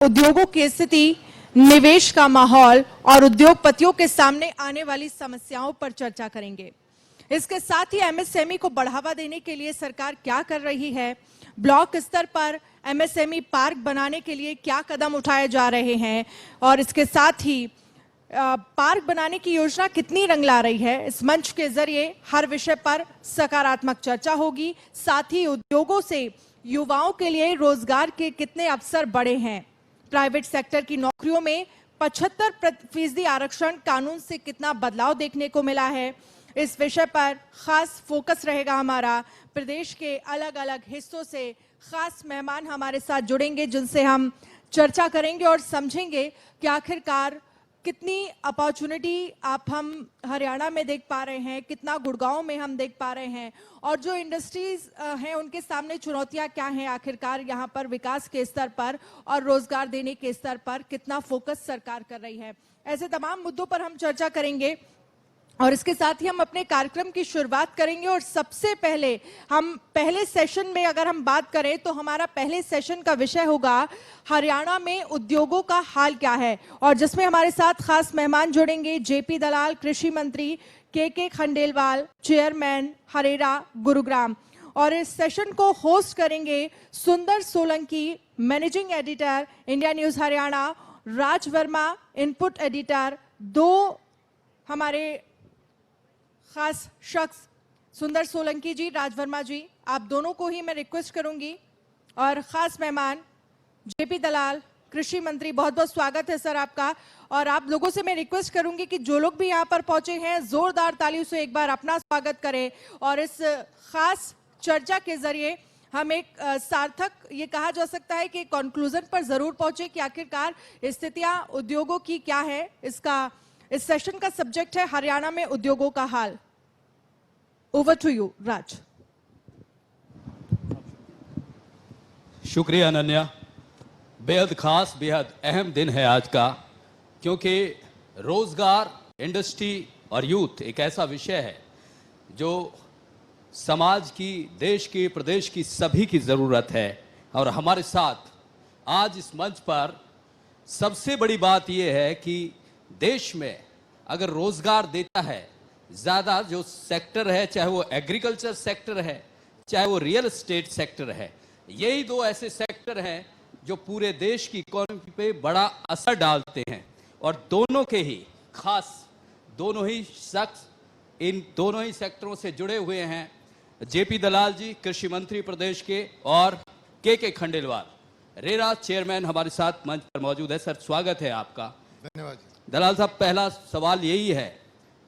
उद्योगों की स्थिति, निवेश का माहौल और उद्योगपतियों के सामने आने वाली समस्याओं पर चर्चा करेंगे। इसके साथ ही एमएसएमई को बढ़ावा देने के लिए सरकार क्या कर रही है, ब्लॉक स्तर पर एमएसएमई पार्क बनाने के लिए क्या कदम उठाए जा रहे हैं और इसके साथ ही पार्क बनाने की योजना कितनी रंग ला रही है। इस मंच के जरिए हर विषय पर सकारात्मक चर्चा होगी। साथ ही उद्योगों से युवाओं के लिए रोजगार के कितने अवसर बढ़े हैं, प्राइवेट सेक्टर की नौकरियों में 75% आरक्षण कानून से कितना बदलाव देखने को मिला है, इस विषय पर खास फोकस रहेगा हमारा। प्रदेश के अलग अलग हिस्सों से खास मेहमान हमारे साथ जुड़ेंगे जिनसे हम चर्चा करेंगे और समझेंगे कि आखिरकार कितनी अपॉर्चुनिटी हम हरियाणा में देख पा रहे हैं, कितना गुड़गांव में हम देख पा रहे हैं और जो इंडस्ट्रीज हैं उनके सामने चुनौतियां क्या हैं, आखिरकार यहां पर विकास के स्तर पर और रोजगार देने के स्तर पर कितना फोकस सरकार कर रही है। ऐसे तमाम मुद्दों पर हम चर्चा करेंगे और इसके साथ ही हम अपने कार्यक्रम की शुरुआत करेंगे। और सबसे पहले हम पहले सेशन में अगर हम बात करें तो हमारा पहले सेशन का विषय होगा हरियाणा में उद्योगों का हाल क्या है, और जिसमें हमारे साथ खास मेहमान जुड़ेंगे जेपी दलाल, कृषि मंत्री, के खंडेलवाल, चेयरमैन हरेरा गुरुग्राम। और इस सेशन को होस्ट करेंगे Sundar Solanki, managing editor India News Haryana, Raj Verma, input editor. दो हमारे खास शख्स सुंदर सोलंकी जी, राज वर्मा जी, आप दोनों को ही मैं रिक्वेस्ट करूंगी। और खास मेहमान जेपी दलाल, कृषि मंत्री, बहुत बहुत स्वागत है सर आपका। और आप लोगों से मैं रिक्वेस्ट करूंगी कि जो लोग भी यहाँ पर पहुंचे हैं जोरदार तालियों से एक बार अपना स्वागत करें। और इस खास चर्चा के जरिए हम एक सार्थक, ये कहा जा सकता है कि कंक्लूजन पर जरूर पहुंचे कि आखिरकार स्थितियां उद्योगों की क्या है। इस सेशन का सब्जेक्ट है हरियाणा में उद्योगों का हाल। ओवर टू यू राज। शुक्रिया अनन्या। बेहद खास, बेहद अहम दिन है आज का, क्योंकि रोजगार, इंडस्ट्री और यूथ एक ऐसा विषय है जो समाज की, देश की, प्रदेश की सभी की जरूरत है। और हमारे साथ आज इस मंच पर सबसे बड़ी बात यह है कि देश में अगर रोजगार देता है ज़्यादा जो सेक्टर है, चाहे वो एग्रीकल्चर सेक्टर है, चाहे वो रियल एस्टेट सेक्टर है, यही दो ऐसे सेक्टर हैं जो पूरे देश की इकोनॉमी पे बड़ा असर डालते हैं। और दोनों के ही खास, दोनों ही शख्स इन दोनों ही सेक्टरों से जुड़े हुए हैं। जेपी दलाल जी, कृषि मंत्री प्रदेश के, और के खंडेलवाल, रेरा चेयरमैन, हमारे साथ मंच पर मौजूद है। सर, स्वागत है आपका। धन्यवाद। दलाल साहब, पहला सवाल यही है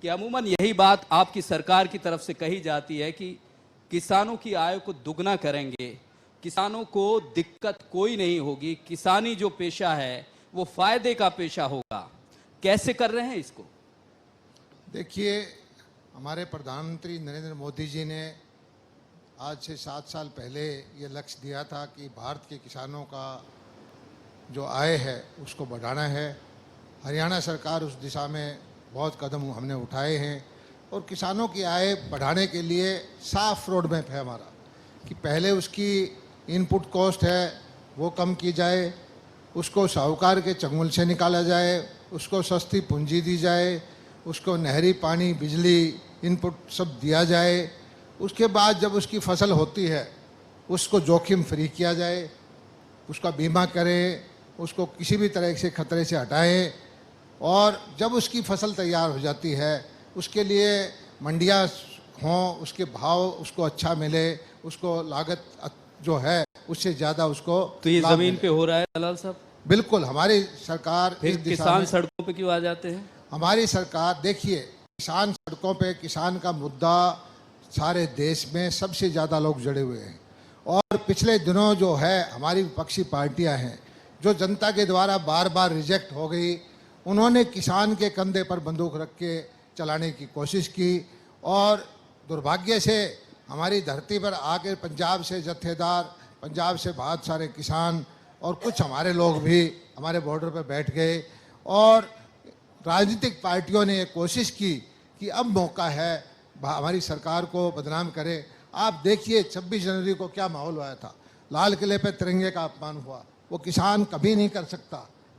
कि अमूमन यही बात आपकी सरकार की तरफ से कही जाती है कि किसानों की आय को दुगना करेंगे, किसानों को दिक्कत कोई नहीं होगी, किसानी जो पेशा है वो फायदे का पेशा होगा। कैसे कर रहे हैं इसको? देखिए, हमारे प्रधानमंत्री नरेंद्र मोदी जी ने आज से 7 साल पहले ये लक्ष्य दिया था कि भारत के किसानों का जो आय है उसको बढ़ाना है। हरियाणा सरकार उस दिशा में बहुत कदम हमने उठाए हैं और किसानों की आय बढ़ाने के लिए साफ रोड मैप है हमारा कि पहले उसकी इनपुट कॉस्ट है वो कम की जाए, उसको साहूकार के चंगुल से निकाला जाए, उसको सस्ती पूंजी दी जाए, उसको नहरी पानी, बिजली, इनपुट सब दिया जाए। उसके बाद जब उसकी फसल होती है उसको जोखिम फ्री किया जाए, उसका बीमा करें, उसको किसी भी तरह से खतरे से हटाएं। और जब उसकी फसल तैयार हो जाती है उसके लिए मंडियाँ हों, उसके भाव उसको अच्छा मिले, उसको लागत जो है उससे ज़्यादा उसको। तो ये ज़मीन पे हो रहा है दलाल साहब? बिल्कुल। हमारी सरकार फिर किसान सड़कों पे क्यों आ जाते हैं? हमारी सरकार, देखिए, किसान सड़कों पे, किसान का मुद्दा सारे देश में सबसे ज़्यादा लोग जुड़े हुए हैं। और पिछले दिनों जो है हमारी विपक्षी पार्टियां हैं जो जनता के द्वारा बार बार रिजेक्ट हो गई, उन्होंने किसान के कंधे पर बंदूक रख के चलाने की कोशिश की। और दुर्भाग्य से हमारी धरती पर आके पंजाब से जत्थेदार, पंजाब से बहुत सारे किसान और कुछ हमारे लोग भी हमारे बॉर्डर पर बैठ गए। और राजनीतिक पार्टियों ने ये कोशिश की कि अब मौका है हमारी सरकार को बदनाम करें। आप देखिए 26 जनवरी को क्या माहौल हुआ था, लाल किले पे तिरंगे का अपमान हुआ, वो किसान कभी नहीं कर सकता।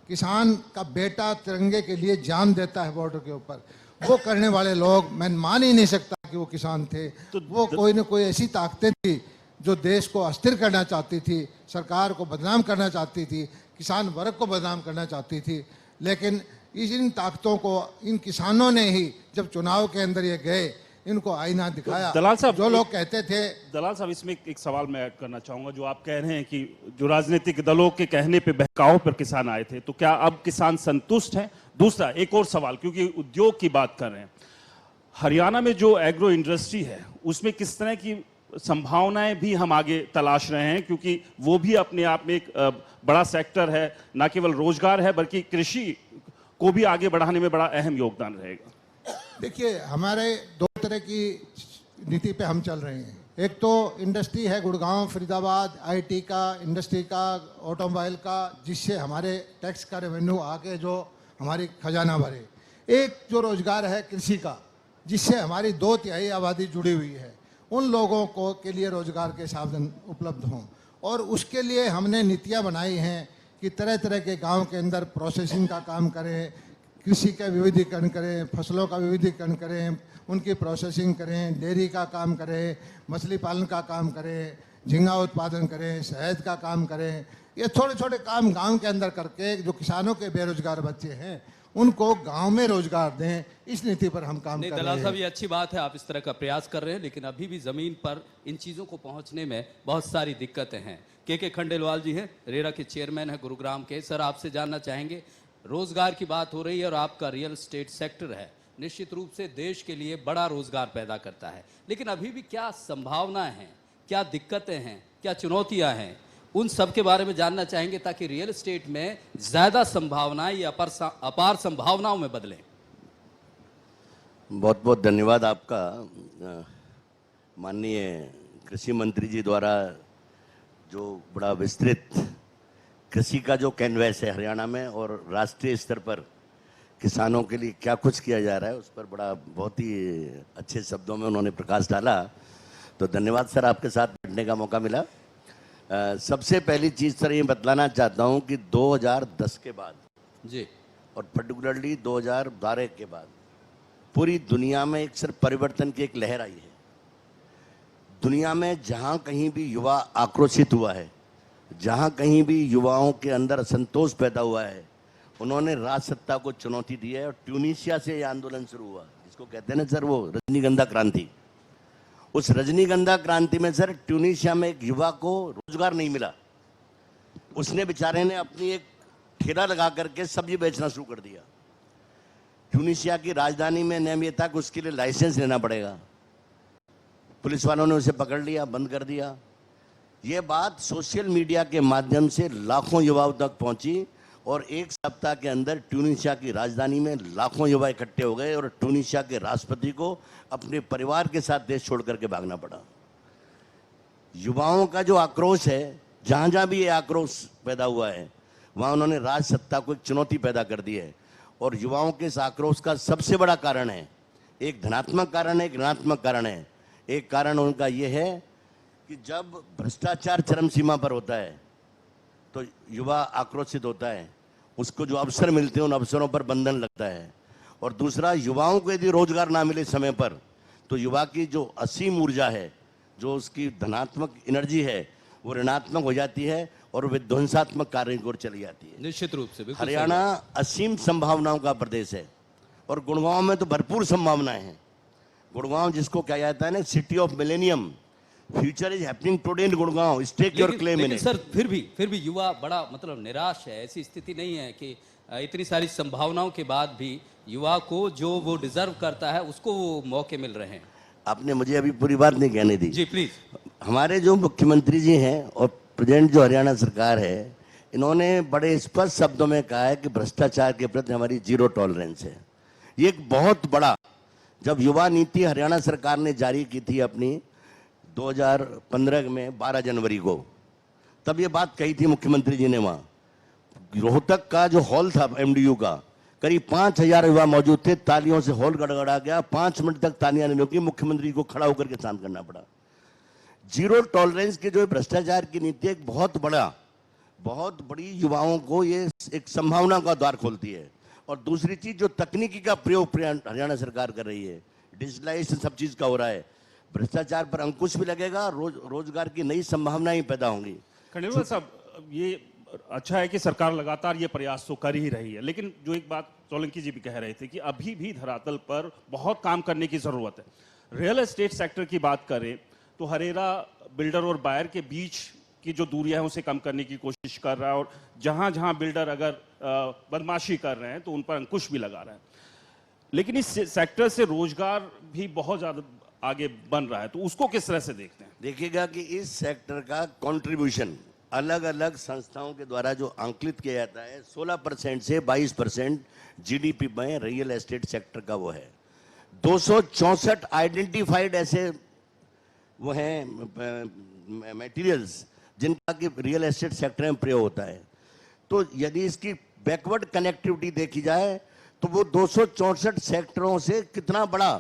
किसान का बेटा तिरंगे के लिए जान देता है बॉर्डर के ऊपर। वो करने वाले लोग, मैं मान ही नहीं सकता कि वो किसान थे। वो कोई न कोई ऐसी ताकतें थी जो देश को अस्थिर करना चाहती थी, सरकार को बदनाम करना चाहती थी, किसान वर्ग को बदनाम करना चाहती थी। लेकिन इन ताकतों को इन किसानों ने ही जब चुनाव के अंदर ये गए, इनको आईना दिखाया। दलाल साहब, जो लोग कहते थे, दलाल साहब इसमें एक सवाल मैं ऐड करना चाहूंगा। जो आप कह रहे हैं कि जो राजनीतिक दलों के कहने पे बहकाव पर किसान आए थे, तो क्या अब किसान संतुष्ट हैं? दूसरा एक और सवाल, क्योंकि उद्योग की बात कर रहे हैं, हरियाणा में जो एग्रो इंडस्ट्री है उसमें किस तरह की संभावनाएं भी हम आगे तलाश रहे हैं, क्योंकि वो भी अपने आप में एक बड़ा सेक्टर है, ना केवल रोजगार है बल्कि कृषि को भी आगे बढ़ाने में बड़ा अहम योगदान रहेगा। देखिए, हमारे दो तरह की नीति पे हम चल रहे हैं। एक तो इंडस्ट्री है गुड़गांव, फरीदाबाद, आईटी का, इंडस्ट्री का, ऑटोमोबाइल का, जिससे हमारे टैक्स का रेवेन्यू आके जो हमारी खजाना भरे। एक जो रोजगार है कृषि का, जिससे हमारी 2/3 आबादी जुड़ी हुई है। उन लोगों को के लिए रोजगार के साधन उपलब्ध हों, और उसके लिए हमने नीतियाँ बनाई हैं कि तरह तरह के गांव के अंदर प्रोसेसिंग का काम करें, कृषि का विविधीकरण करें, फसलों का विविधीकरण करें, उनकी प्रोसेसिंग करें, डेयरी का काम करें, मछली पालन का काम करें, झींगा उत्पादन करें, शहद का काम करें। ये छोटे छोटे काम गांव के अंदर करके जो किसानों के बेरोजगार बच्चे हैं उनको गांव में रोजगार दें। इस नीति पर हम काम कर रहे हैं। दलाल साहब, ये अच्छी बात है, आप इस तरह का प्रयास कर रहे हैं, लेकिन अभी भी जमीन पर इन चीजों को पहुंचने में बहुत सारी दिक्कतें हैं। के खंडेलवाल जी हैं, रेरा के चेयरमैन है गुरुग्राम के। सर, आपसे जानना चाहेंगे, रोजगार की बात हो रही है और आपका रियल एस्टेट सेक्टर है, निश्चित रूप से देश के लिए बड़ा रोजगार पैदा करता है, लेकिन अभी भी क्या संभावनाएं हैं, क्या दिक्कतें हैं, क्या चुनौतियां हैं, उन सब के बारे में जानना चाहेंगे, ताकि रियल एस्टेट में ज्यादा संभावनाएं या अपार संभावनाओं में बदलें। बहुत बहुत धन्यवाद आपका। माननीय कृषि मंत्री जी द्वारा जो बड़ा विस्तृत कृषि का जो कैनवस है हरियाणा में और राष्ट्रीय स्तर पर किसानों के लिए क्या कुछ किया जा रहा है, उस पर बड़ा बहुत ही अच्छे शब्दों में उन्होंने प्रकाश डाला। तो धन्यवाद सर, आपके साथ बैठने का मौका मिला। सबसे पहली चीज़ सर ये बतलाना चाहता हूँ कि 2010 के बाद जी, और पर्टिकुलरली 2012 के बाद पूरी दुनिया में एक सिर्फ परिवर्तन की एक लहर आई है। दुनिया में जहाँ कहीं भी युवा आक्रोशित हुआ है, जहाँ कहीं भी युवाओं के अंदर असंतोष पैदा हुआ है, उन्होंने राज सत्ता को चुनौती दी है। और ट्यूनीशिया से ये आंदोलन शुरू हुआ, जिसको कहते हैं ना सर वो रजनीगंधा क्रांति। उस रजनीगंधा क्रांति में सर ट्यूनीशिया में एक युवा को रोजगार नहीं मिला, उसने बेचारे ने अपनी एक ठेला लगा करके सब्जी बेचना शुरू कर दिया। ट्यूनीशिया की राजधानी में नियम यह था कि उसके लिए लाइसेंस लेना पड़ेगा। पुलिस वालों ने उसे पकड़ लिया, बंद कर दिया। ये बात सोशल मीडिया के माध्यम से लाखों युवाओं तक पहुंची और एक सप्ताह के अंदर ट्यूनीशिया की राजधानी में लाखों युवा इकट्ठे हो गए और ट्यूनीशिया के राष्ट्रपति को अपने परिवार के साथ देश छोड़ करके भागना पड़ा। युवाओं का जो आक्रोश है, जहां जहां भी ये आक्रोश पैदा हुआ है, वहां उन्होंने राज सत्ता को एक चुनौती पैदा कर दी है। और युवाओं के इस आक्रोश का सबसे बड़ा कारण है, एक धनात्मक कारण है, एक ऋणात्मक कारण है। एक कारण उनका यह है कि जब भ्रष्टाचार चरम सीमा पर होता है तो युवा आक्रोशित होता है, उसको जो अवसर मिलते हैं उन अवसरों पर बंधन लगता है। और दूसरा, युवाओं को यदि रोजगार ना मिले समय पर तो युवा की जो असीम ऊर्जा है, जो उसकी धनात्मक एनर्जी है, वो ऋणात्मक हो जाती है और विध्वंसात्मक कार्य की ओर चली जाती है। निश्चित रूप से हरियाणा असीम संभावनाओं का प्रदेश है और गुड़गांव में तो भरपूर संभावनाएं हैं। गुड़गांव जिसको कहा जाता है ना city of millennium, future is happening today in Gurgaon, stake your claim in it. Sir फिर भी युवा बड़ा मतलब निराश है। ऐसी स्थिति नहीं है कि इतनी सारी संभावनाओं के बाद भी युवा को जो वो डिजर्व करता है उसको वो मौके मिल रहे हैं। आपने मुझे अभी पूरी बात नहीं कहने दी जी प्लीज। हमारे जो मुख्यमंत्री जी हैं और प्रेजेंट जो हरियाणा सरकार है, इन्होंने बड़े स्पष्ट शब्दों में कहा है कि भ्रष्टाचार के प्रति हमारी जीरो टॉलरेंस है। ये एक बहुत बड़ा, जब युवा नीति हरियाणा सरकार ने जारी की थी अपनी 2015 में 12 जनवरी को, तब ये बात कही थी मुख्यमंत्री जी ने। वहाँ रोहतक का जो हॉल था एमडीयू का, करीब 5000 युवा मौजूद थे। तालियों से हॉल गड़गड़ा गया, 5 मिनट तक तालियां नहीं रुकी, मुख्यमंत्री को खड़ा होकर के शांत करना पड़ा। जीरो टॉलरेंस की जो भ्रष्टाचार की नीति एक बहुत बड़ा बहुत बड़ी युवाओं को ये एक संभावना का द्वार खोलती है। और दूसरी चीज, जो तकनीकी का प्रयोग हरियाणा सरकार कर रही है, डिजिटलाइजेशन सब चीज का हो रहा है, भ्रष्टाचार पर अंकुश भी लगेगा, रोजगार की नई संभावनाएं पैदा होंगी। खंडेलवाल साहब, ये अच्छा है कि सरकार लगातार ये प्रयास तो कर ही रही है, लेकिन जो एक बात सोलंकी जी भी कह रहे थे कि अभी भी धरातल पर बहुत काम करने की जरूरत है। रियल एस्टेट सेक्टर की बात करें तो हरेरा बिल्डर और बायर के बीच की जो दूरियां हैं उसे कम करने की कोशिश कर रहा है, और जहां जहां बिल्डर अगर बदमाशी कर रहे हैं तो उन पर अंकुश भी लगा रहा है। लेकिन इस सेक्टर से रोजगार भी बहुत ज्यादा आगे बन रहा है, तो उसको किस तरह से देखते हैं? देखिएगा कि इस सेक्टर का कंट्रीब्यूशन अलग अलग संस्थाओं के द्वारा जो आंकलित किया जाता है, 16% से 22% जीडीपी में रियल एस्टेट सेक्टर का वो है। 264 आइडेंटिफाइड ऐसे वो हैं मटेरियल्स जिनका कि रियल एस्टेट सेक्टर में प्रयोग होता है। तो यदि इसकी बैकवर्ड कनेक्टिविटी देखी जाए तो वो 264 सेक्टरों से कितना बड़ा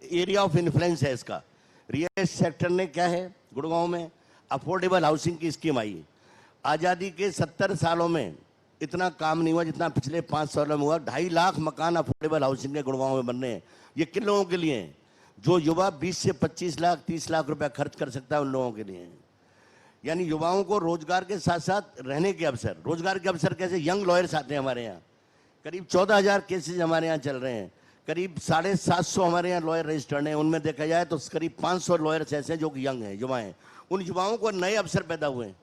एरिया ऑफ इन्फ्लुएंस है इसका। रियल एस्टेट सेक्टर ने क्या है, गुड़गांव में अफोर्डेबल हाउसिंग की स्कीम आई। आज़ादी के 70 सालों में इतना काम नहीं हुआ जितना पिछले 5 सालों में हुआ। 2.5 लाख मकान अफोर्डेबल हाउसिंग के गुड़गांव में बन रहे हैं। ये किन लोगों के लिए हैं? जो युवा 20 से 25 लाख 30 लाख रुपया खर्च कर सकता है, उन लोगों के लिए। यानी युवाओं को रोजगार के साथ साथ रहने के अवसर। रोजगार के अवसर कैसे? यंग लॉयर्स आते हैं हमारे यहाँ, करीब 14,000 केसेज हमारे यहाँ चल रहे हैं, करीब 750 हमारे यहाँ लॉयर रजिस्टर्ड हैं। उनमें देखा जाए तो करीब 500 लॉयर्स ऐसे हैं जो कि यंग हैं, युवा हैं। उन युवाओं को नए अवसर पैदा हुए हैं।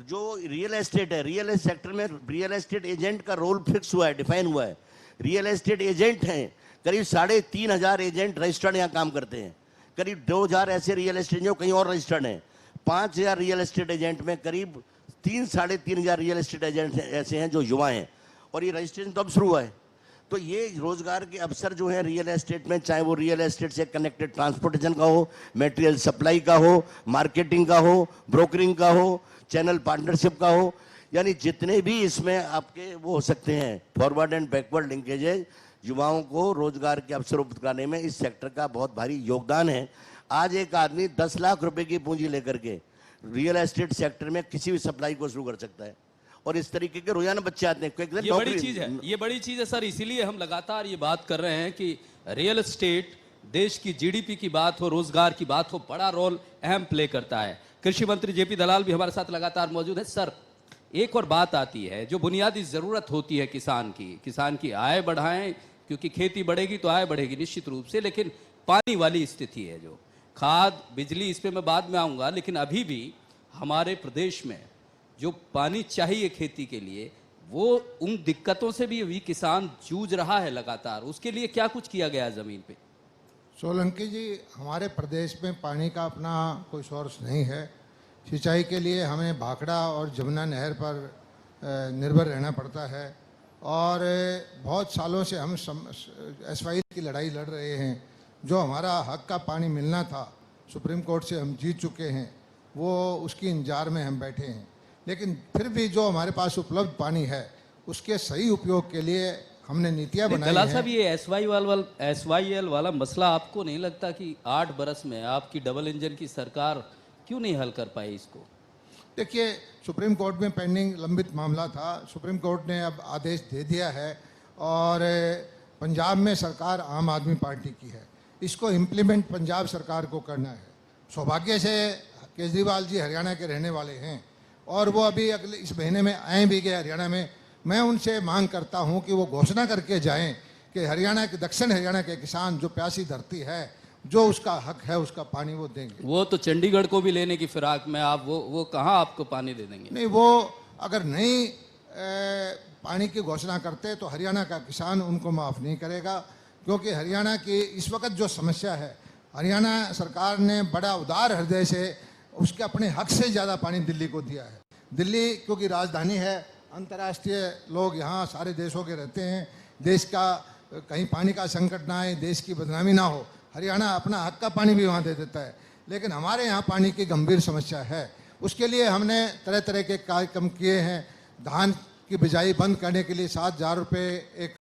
जो रियल एस्टेट है, रियल एस्टेट सेक्टर में रियल एस्टेट एजेंट का रोल फिक्स हुआ है, डिफाइन हुआ है। रियल एस्टेट एजेंट हैं, करीब 3,500 एजेंट रजिस्टर्ड यहाँ काम करते हैं। करीब 2,000 ऐसे रियल एस्टेट जो कहीं और रजिस्टर्ड हैं। 5,000 रियल एस्टेट एजेंट में करीब 3,500 रियल एस्टेट एजेंट ऐसे हैं जो युवा हैं। और ये रजिस्ट्रेशन तो अब शुरू हुआ है। तो ये रोजगार के अवसर जो है रियल एस्टेट में, चाहे वो रियल एस्टेट से कनेक्टेड ट्रांसपोर्टेशन का हो, मटेरियल सप्लाई का हो, मार्केटिंग का हो, ब्रोकरिंग का हो, चैनल पार्टनरशिप का हो, यानी जितने भी इसमें आपके वो हो सकते हैं फॉरवर्ड एंड बैकवर्ड लिंकेजेज, युवाओं को रोजगार के अवसर उपलब्ध कराने में इस सेक्टर का बहुत भारी योगदान है। आज एक आदमी 10 लाख रुपए की पूंजी लेकर के रियल एस्टेट सेक्टर में किसी भी सप्लाई को शुरू कर सकता है। और इस तरीके के रोजाना बच्चे आते हैं। ये बड़ी चीज है, ये बड़ी चीज है सर। इसीलिए हम लगातार ये बात कर रहे हैं कि रियल एस्टेट देश की जीडीपी की बात हो, रोजगार की बात हो, बड़ा रोल अहम प्ले करता है। कृषि मंत्री जेपी दलाल भी हमारे साथ लगातार मौजूद है। सर, एक और बात आती है जो बुनियादी जरूरत होती है किसान की आय बढ़ाएं, क्योंकि खेती बढ़ेगी तो आय बढ़ेगी निश्चित रूप से। लेकिन पानी वाली स्थिति है, जो खाद, बिजली, इस पे मैं बाद में आऊंगा, लेकिन अभी भी हमारे प्रदेश में जो पानी चाहिए खेती के लिए, वो उन दिक्कतों से भी किसान जूझ रहा है लगातार। उसके लिए क्या कुछ किया गया है जमीन पे? सोलंकी जी, हमारे प्रदेश में पानी का अपना कोई सोर्स नहीं है। सिंचाई के लिए हमें भाखड़ा और जमुना नहर पर निर्भर रहना पड़ता है। और बहुत सालों से हम SYL की लड़ाई लड़ रहे हैं। जो हमारा हक का पानी मिलना था, सुप्रीम कोर्ट से हम जीत चुके हैं, वो उसकी इंतजार में हम बैठे हैं। लेकिन फिर भी जो हमारे पास उपलब्ध पानी है, उसके सही उपयोग के लिए हमने नीतियां बनाई हैं। दलाल साहब, ये SYL वाला मसला आपको नहीं लगता कि 8 बरस में आपकी डबल इंजन की सरकार क्यों नहीं हल कर पाई इसको? देखिए, सुप्रीम कोर्ट में पेंडिंग लंबित मामला था। सुप्रीम कोर्ट ने अब आदेश दे दिया है और पंजाब में सरकार आम आदमी पार्टी की है। इसको इम्प्लीमेंट पंजाब सरकार को करना है। सौभाग्य से केजरीवाल जी हरियाणा के रहने वाले हैं और वो अभी अगले इस महीने में आए भी गए हरियाणा में। मैं उनसे मांग करता हूं कि वो घोषणा करके जाएं कि हरियाणा के, दक्षिण हरियाणा के किसान, जो प्यासी धरती है, जो उसका हक है, उसका पानी वो देंगे। वो तो चंडीगढ़ को भी लेने की फिराक में आप वो कहाँ आपको पानी दे देंगे? नहीं, वो अगर नहीं पानी की घोषणा करते तो हरियाणा का किसान उनको माफ़ नहीं करेगा। क्योंकि हरियाणा की इस वक्त जो समस्या है, हरियाणा सरकार ने बड़ा उदार हृदय से उसके अपने हक से ज़्यादा पानी दिल्ली को दिया है। दिल्ली क्योंकि राजधानी है, अंतर्राष्ट्रीय लोग यहाँ सारे देशों के रहते हैं। देश का कहीं पानी का संकट ना आए, देश की बदनामी ना हो, हरियाणा अपना हक का पानी भी वहाँ दे देता है। लेकिन हमारे यहाँ पानी की गंभीर समस्या है। उसके लिए हमने तरह तरह के कार्यक्रम किए हैं। धान की बिजाई बंद करने के लिए 7,000 रुपये एक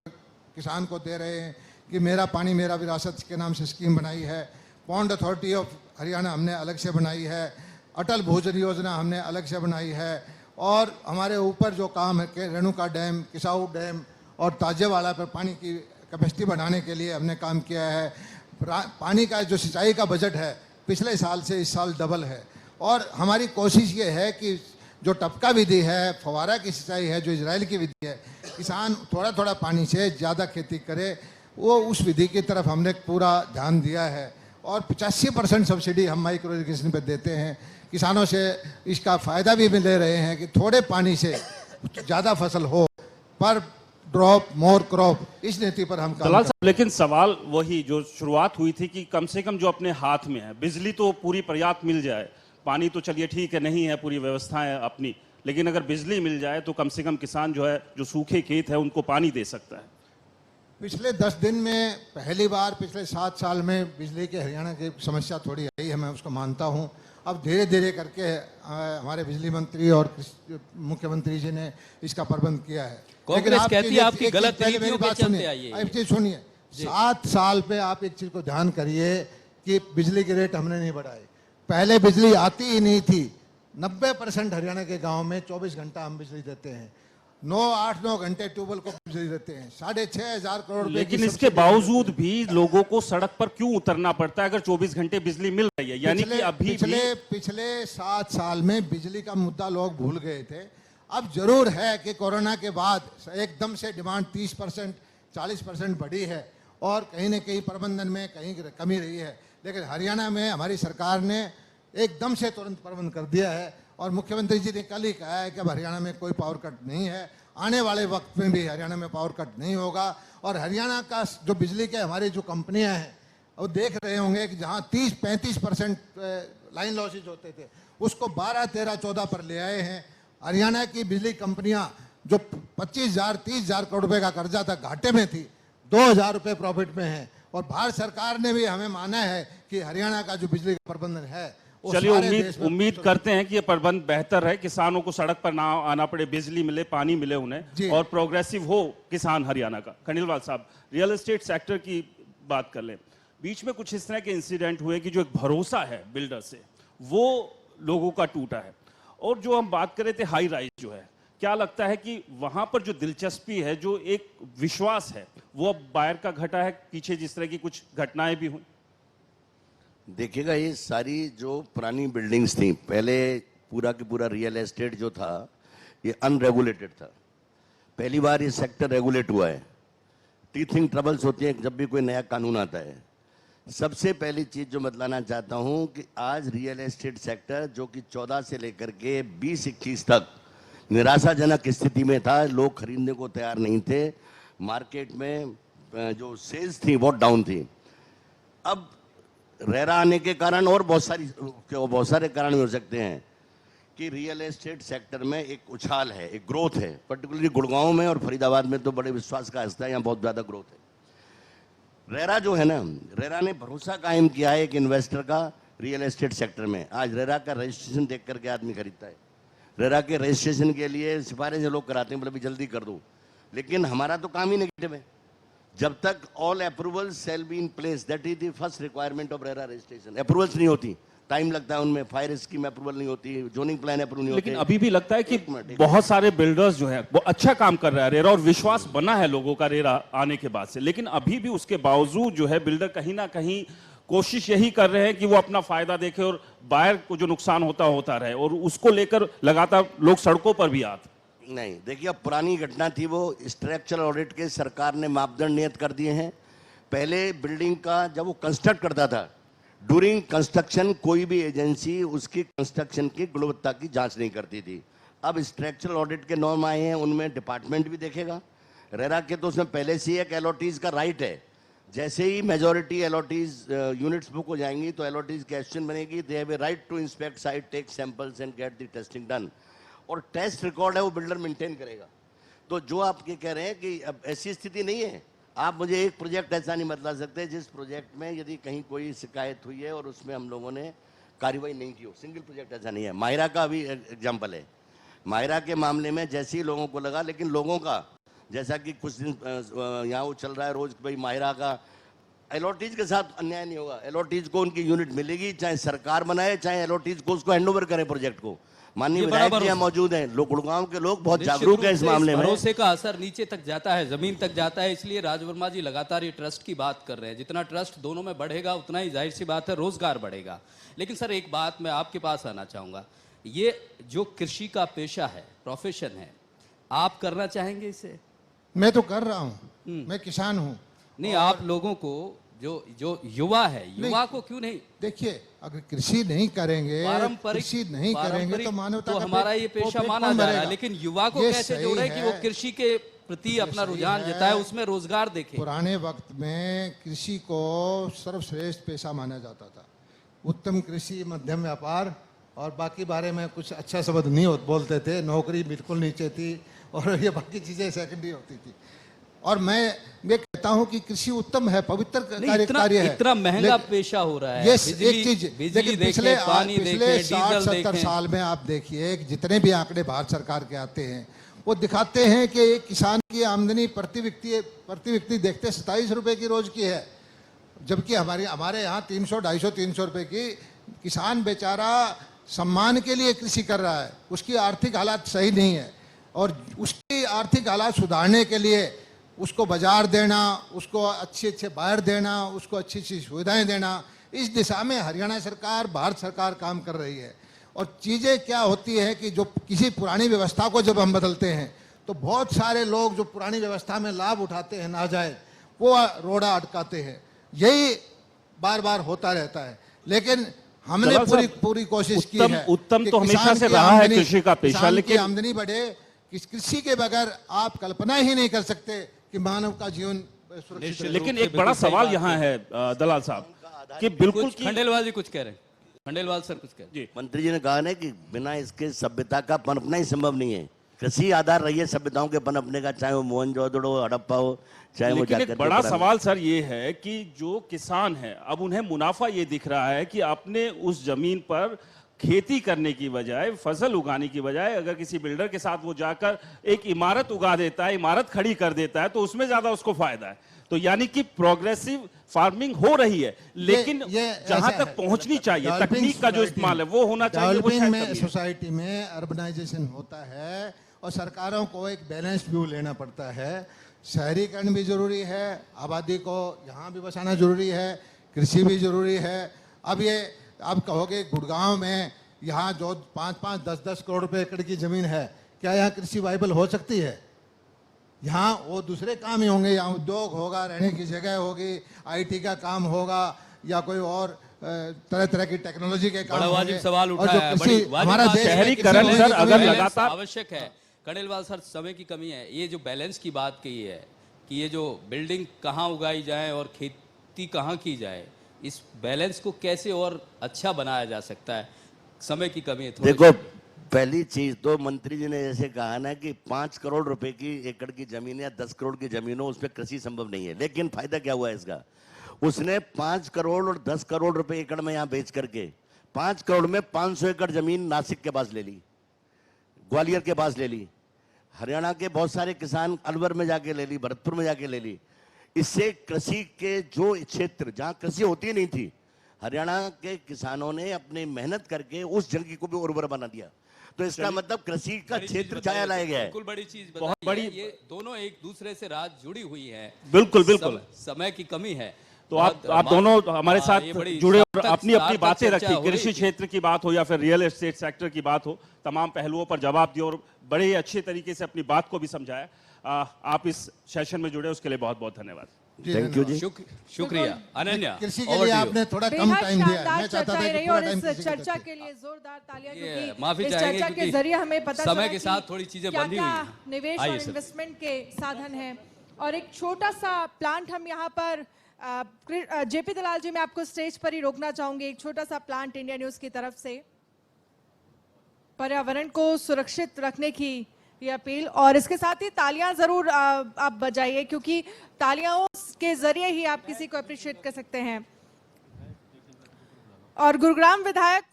किसान को दे रहे हैं कि मेरा पानी मेरा विरासत के नाम से स्कीम बनाई है। पॉन्ड अथॉरिटी ऑफ हरियाणा हमने अलग से बनाई है। अटल भूजल योजना हमने अलग से बनाई है। और हमारे ऊपर जो काम है कि रेणुका डैम, किसाऊ डैम और ताजेवाला पर पानी की कैपेसिटी बढ़ाने के लिए हमने काम किया है। पानी का जो सिंचाई का बजट है पिछले साल से इस साल डबल है। और हमारी कोशिश ये है कि जो टपका विधि है, फवारा की सिंचाई है, जो इजराइल की विधि है, किसान थोड़ा थोड़ा पानी से ज़्यादा खेती करे, वो उस विधि की तरफ हमने पूरा ध्यान दिया है। और 85% सब्सिडी हम माइक्रो इरिगेशन पे देते हैं। किसानों से इसका फ़ायदा भी ले रहे हैं कि थोड़े पानी से ज़्यादा फसल हो, पर ड्रॉप मोर क्रॉप, इस नीति पर हम काम दलाल कर। साहब, लेकिन सवाल वही जो शुरुआत हुई थी कि कम से कम जो अपने हाथ में है, बिजली तो पूरी पर्याप्त मिल जाए, पानी तो चलिए ठीक है नहीं है, पूरी व्यवस्थाएं अपनी, लेकिन अगर बिजली मिल जाए तो कम से कम किसान जो है, जो सूखे खेत है उनको पानी दे सकता है। पिछले 10 दिन में पहली बार पिछले 7 साल में बिजली के हरियाणा की समस्या थोड़ी आई है, मैं उसको मानता हूँ। अब धीरे धीरे करके हमारे बिजली मंत्री और मुख्यमंत्री जी ने इसका प्रबंध किया है। कांग्रेस लेकिन कहती है आपकी एक चीज गलत पहले मेरी नीतियों के बात चलते सुनिए, आई है ये। एक चीज सुनिए, 7 साल पे आप एक चीज को ध्यान करिए कि बिजली के रेट हमने नहीं बढ़ाए। पहले बिजली आती ही नहीं थी। 90% हरियाणा के गाँव में 24 घंटा हम बिजली देते हैं। 8-9 घंटे ट्यूबवेल को बिजली देते हैं। 6,500 करोड़ रुपए की लेकिन इसके सब्सिडी बावजूद भी लोगों को सड़क पर क्यों उतरना पड़ता है अगर 24 घंटे बिजली मिल रही है? यानी कि अभी पिछले 7 साल में बिजली का मुद्दा लोग भूल गए थे। अब जरूर है कि कोरोना के बाद एकदम से डिमांड 30%, 40% बढ़ी है और कहीं न कहीं प्रबंधन में कहीं कमी रही है। लेकिन हरियाणा में हमारी सरकार ने एकदम से तुरंत प्रबंध कर दिया है और मुख्यमंत्री जी ने कल ही कहा है कि अब हरियाणा में कोई पावर कट नहीं है। आने वाले वक्त में भी हरियाणा में पावर कट नहीं होगा। और हरियाणा का जो बिजली के हमारी जो कंपनियां हैं वो देख रहे होंगे कि जहां 30-35% लाइन लॉसेज होते थे उसको 12, 13, 14 पर ले आए हैं। हरियाणा की बिजली कंपनियां जो 25,000, 30,000 करोड़ रुपए का कर्जा था घाटे में थी, 2,000 रुपये प्रॉफिट में है। और भारत सरकार ने भी हमें माना है कि हरियाणा का जो बिजली का प्रबंधन है वो चलिए सारे देश में उम्मीद करते हैं कि ये प्रबंध बेहतर है, किसानों को सड़क पर ना आना पड़े, बिजली मिले, पानी मिले जी। उन्हें और प्रोग्रेसिव हो किसान हरियाणा का। खंडेलवाल साहब, रियल एस्टेट सेक्टर की बात कर लें। बीच में कुछ इस तरह के इंसिडेंट हुए कि जो एक भरोसा है बिल्डर से वो लोगों का टूटा है। और जो हम बात कर रहे थे हाई राइज जो है, क्या लगता है कि वहां पर जो दिलचस्पी है, जो एक विश्वास है, वो अब बायर का घटा है? पीछे जिस तरह की कुछ घटनाएं भी हुई। देखिएगा, ये सारी जो पुरानी बिल्डिंग्स थी, पहले पूरा की पूरा रियल एस्टेट जो था ये अनरेगुलेटेड था। पहली बार ये सेक्टर रेगुलेट हुआ है। टीथिंग ट्रबल्स होती हैं जब भी कोई नया कानून आता है। सबसे पहली चीज जो बतलाना चाहता हूं कि आज रियल एस्टेट सेक्टर जो कि 14 से लेकर के 20-21 तक निराशाजनक स्थिति में था, लोग खरीदने को तैयार नहीं थे, मार्केट में जो सेल्स थी बहुत डाउन थी। अब रेरा आने के कारण और बहुत सारे कारण हो सकते हैं कि रियल एस्टेट सेक्टर में एक उछाल है, एक ग्रोथ है। पर्टिकुलरली गुड़गांव में और फरीदाबाद में तो बड़े विश्वास का हिस्सा है, यहाँ बहुत ज़्यादा ग्रोथ है। रेरा जो है ना, रेरा ने भरोसा कायम किया है एक इन्वेस्टर का रियल एस्टेट सेक्टर में। आज रेरा का रजिस्ट्रेशन देख करके आदमी खरीदता है। रेरा के रजिस्ट्रेशन के लिए सिफारिश लोग कराते हैं, बोले भी जल्दी कर दो, लेकिन हमारा तो काम ही नेगेटिव है। जब तक all approvals shall be in place, that is the first requirement of RERA registration. Approvals नहीं होती, टाइम लगता है उनमें, फायर स्कीम अप्रूवल नहीं होती, जोनिंग प्लान अप्रूवल नहीं होते। लेकिन अभी भी लगता है कि बहुत सारे बिल्डर्स जो है वो अच्छा काम कर रहा है रेरा, और विश्वास बना है लोगों का रेरा आने के बाद से। लेकिन अभी भी उसके बावजूद जो है बिल्डर कहीं ना कहीं कोशिश यही कर रहे हैं कि वो अपना फायदा देखे और बायर को जो नुकसान होता रहे, और उसको लेकर लगातार लोग सड़कों पर भी आते। नहीं, देखिए, अब पुरानी घटना थी, वो स्ट्रक्चरल ऑडिट के सरकार ने मापदंड नियत कर दिए हैं। पहले बिल्डिंग का जब वो कंस्ट्रक्ट करता था, ड्यूरिंग कंस्ट्रक्शन कोई भी एजेंसी उसकी कंस्ट्रक्शन की गुणवत्ता की जांच नहीं करती थी। अब स्ट्रक्चरल ऑडिट के नॉर्म आए हैं, उनमें डिपार्टमेंट भी देखेगा। रेरा के तो उसमें पहले से ही एक एलओटीज का राइट है। जैसे ही मेजॉरिटी एलओटीज यूनिट्स बुक हो जाएंगी तो एलओटीज क्वेश्चन बनेगी, they have a right to inspect site, take samples and get the testing done. और टेस्ट रिकॉर्ड है वो बिल्डर मेंटेन करेगा। तो जो आप ये कह रहे हैं कि अब ऐसी स्थिति नहीं है, आप मुझे एक प्रोजेक्ट ऐसा नहीं बतला सकते जिस प्रोजेक्ट में यदि कहीं कोई शिकायत हुई है और उसमें हम लोगों ने कार्रवाई नहीं की हो। सिंगल प्रोजेक्ट ऐसा नहीं है। माहिरा का भी एग्जाम्पल है। माहिरा के मामले में जैसे ही लोगों को लगा, लेकिन लोगों का जैसा कि कुछ दिन यहाँ वो चल रहा है रोज, भाई माहिरा का एलओटीज के साथ अन्याय नहीं होगा। एलओटीज को उनकी यूनिट मिलेगी, चाहे सरकार बनाए चाहे एलओटीज को उसको हैंडओवर करे प्रोजेक्ट को। माननीय ये बड़ा विधायक जी यहाँ भरोसा। मौजूद हैं, लोग गुड़गांव के लोग बहुत निश्चित जागरूक रूप हैं इस से मामले में। भरोसे का असर नीचे तक जाता है, जमीन तक जाता है। इसलिए राजवर्मा जी लगातार ये ट्रस्ट की बात कर रहे हैं। जितना ट्रस्ट दोनों में बढ़ेगा उतना ही जाहिर सी बात है रोजगार बढ़ेगा। लेकिन सर एक बात मैं आपके पास आना चाहूंगा, ये जो कृषि का पेशा है, प्रोफेशन है, आप करना चाहेंगे इसे? मैं तो कर रहा हूँ, मैं किसान हूँ। नहीं, आप लोगों को जो युवा है, युवा को क्यों नहीं? देखिए, अगर कृषि नहीं करेंगे, पारंपरिक कृषि नहीं करेंगे तो मानवता तो का हमारा पेट- ये वो पेशा पेट माना कौन जा रहा है, भरेगा? लेकिन युवा को ये कैसे सही जोड़े कि वो है। कृषि के प्रति अपना सही रुझान है। जताए, उसमें रोजगार देखे। पुराने वक्त में कृषि को सर्वश्रेष्ठ पेशा माना जाता था। उत्तम कृषि, मध्यम व्यापार और बाकी बारे में कुछ अच्छा शब्द नहीं बोलते थे। नौकरी बिल्कुल नीचे थी और ये बाकी चीजें सेकेंडरी होती थी। और मैं कहता हूं कि कृषि उत्तम है, पवित्र नहीं, कार्य है। इतना महंगा लेकिन पेशा हो रहा है। ये बिजली- एक चीज, बिजली लेकिन देखें, पानी पिछले देखें, 60-70 डीजल देखें। साल में आप देखिए कि जितने भी आंकड़े भारत सरकार के आते हैं वो दिखाते हैं कि एक किसान की आमदनी प्रति व्यक्ति देखते 27 रुपए की रोज की है, जबकि हमारे यहाँ 300-250-300 रुपए की। किसान बेचारा सम्मान के लिए कृषि कर रहा है, उसकी आर्थिक हालात सही नहीं है और उसकी आर्थिक हालात सुधारने के लिए उसको बाजार देना, उसको अच्छे बायर देना, उसको अच्छी सुविधाएं देना, इस दिशा में हरियाणा सरकार, भारत सरकार काम कर रही है। और चीज़ें क्या होती है कि जो किसी पुरानी व्यवस्था को जब हम बदलते हैं तो बहुत सारे लोग जो पुरानी व्यवस्था में लाभ उठाते हैं नाजायज, वो रोड़ा अटकाते हैं। यही बार बार होता रहता है। लेकिन हमने दलाल साहब, पूरी कोशिश की उत्तम- है उत्तम कि तो हमेशा किसान से की रहा है आमदनी- कृषि का पेशा, किसान की लेकिन- आमदनी बढ़े। कृषि के बगैर आप कल्पना ही नहीं कर सकते कि मानव का जीवन सुरक्षित निश्चित रहे। लेकिन रूप से एक बड़ा बिल्कुल सही सवाल बात यहाँ है दलाल साहब कि बिल्कुल कुछ खंडेलवाल जी कुछ कह रहे हैं। खंडेलवाल सर कुछ कह रहे हैं। जी मंत्री जी ने कहा ना कि बिना इसके सभ्यता का पनपना ही संभव नहीं है। कृषि आधार रही है सभ्यताओं के पनपने का, चाहे वो मोहनजोदड़ो, हड़प्पा हो, चाहे वो लेकिन जाकर एक बड़ा सवाल सर ये है कि जो किसान है अब उन्हें मुनाफा ये दिख रहा है कि अपने उस जमीन पर खेती करने की बजाय, फसल उगाने की बजाय, अगर किसी बिल्डर के साथ वो जाकर एक इमारत उगा देता है, इमारत खड़ी कर देता है, तो उसमें ज्यादा उसको फायदा है। तो यानी कि प्रोग्रेसिव फार्मिंग हो रही है, लेकिन ये जहां ऐसा तक है। पहुंचनी चाहिए, डेवलपिंग तकनीक का जो सोसाइटी इस्तेमाल है वो होना चाहिए। वो डेवलपिंग शायद में कमी है। सोसाइटी में अर्बनाइजेशन होता है और सरकारों को एक बैलेंस व्यू लेना पड़ता है। शहरीकरण भी जरूरी है, आबादी को यहाँ भी बसाना जरूरी है, कृषि भी जरूरी है। अब ये आप कहोगे गुड़गांव में यहाँ जो 5-5, 10-10 करोड़ रुपए एकड़ की जमीन है, क्या यहाँ कृषि वाइबल हो सकती है? यहाँ वो दूसरे काम ही होंगे, यहाँ उद्योग होगा, रहने की जगह होगी, आईटी का काम होगा या कोई और तरह तरह की टेक्नोलॉजी के काम बड़ा वाजिब होंगे। सवाल और उठाया जो है, कृषि बड़ी वाजिब हमारा बात देश है। में शहरीकरण कृषि सर, होने की अगर कमी है। लगातार- आवश्यक है। खंडेलवाल सर, समय की कमी है। ये जो बैलेंस की बात कही है कि ये जो बिल्डिंग कहाँ उगाई जाए और खेती कहाँ की जाए, इस बैलेंस को कैसे और अच्छा बनाया जा सकता है? समय की कमी है थोड़ी। देखो, पहली चीज तो मंत्री जी ने जैसे कहा ना कि 5 करोड़ रुपए की एकड़ की जमीन या 10 करोड़ की जमीन हो, उस पर कृषि संभव नहीं है। लेकिन फायदा क्या हुआ इसका? उसने 5 करोड़ और 10 करोड़ रुपए एकड़ में यहाँ बेच करके 5 करोड़ में 500 एकड़ जमीन नासिक के पास ले ली, ग्वालियर के पास ले ली, हरियाणा के बहुत सारे किसान अलवर में जाके ले ली, भरतपुर में जाके ले ली। इससे कृषि के जो क्षेत्र जहाँ कृषि होती नहीं थी, हरियाणा के किसानों ने अपनी मेहनत करके उस जगह को भी उर्वर बना दिया। तो इसका मतलब कृषि का बड़ी चीज क्षेत्र बताइए, छाया लाया गया है। बिल्कुल बड़ी चीज बहुत बताइए। बड़ी- ये दोनों एक दूसरे से राज जुड़ी हुई है। बिल्कुल, बिल्कुल। समय की कमी है। तो आप बहुत- दोनों हमारे हाँ, साथ ये बड़ी जुड़े और सार्थक- अपनी अपनी सार्थक बातें चर्चा रखी, हो रही कृषि थी। क्षेत्र की बात हो या फिर रियल एस्टेट सेक्टर की बात हो, तमाम पहलुओं पर जवाब दिए और बड़े ही अच्छे तरीके से अपनी बात को भी समझाया। आप इस सेशन में जुड़े उसके लिए बहुत बहुत धन्यवाद। जी, थैंक यू धन्यवाद। जी। शुक्रिया अनन्या। कृषि के over लिए to you। आपने थोड़ा कम बेहद टाइम दिया। शानदार मैं चाहता चर्चा था कि रही पूरा और टाइम इस कृषि को चर्चा देते। के लिए जोरदार तालियां, ये क्योंकि माफी इस चाहेंगे चर्चा के क्योंकि जरिए हमें पता समय चला के कि साथ थोड़ी चीजें क्या बंधी क्या हुई हैं। निवेश आइए और सर। इन्वेस्टमेंट के साधन हैं। और एक छोटा सा प्लांट हम यहाँ पर जेपी दलाल जी, मैं आपको स्टेज पर ही रोकना चाहूंगी। एक छोटा सा प्लांट इंडिया न्यूज की तरफ से पर्यावरण को सुरक्षित रखने की ये अपील, और इसके साथ ही तालियां जरूर आप बजाइए, क्योंकि तालियों के जरिए ही आप किसी को अप्रिशिएट कर सकते हैं। और गुरुग्राम विधायक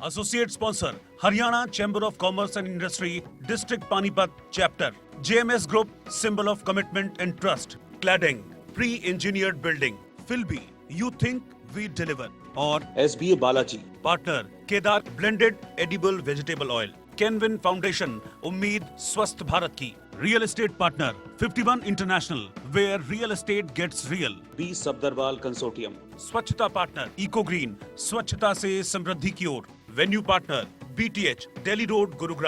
associate sponsor Haryana chamber of commerce and industry district Panipat chapter, JMS group symbol of commitment and trust, cladding pre engineered building, Filby you think we deliver. और SBA Balaji, partner Kedar blended edible vegetable oil. Kenwin foundation, उम्मीद स्वस्थ भारत की। Real estate partner 51 international, where real estate gets real. B Safdarwal consortium, स्वच्छता partner eco green, स्वच्छता से समृद्धि की ओर। Venue partner BTH, Delhi road, Gurugram.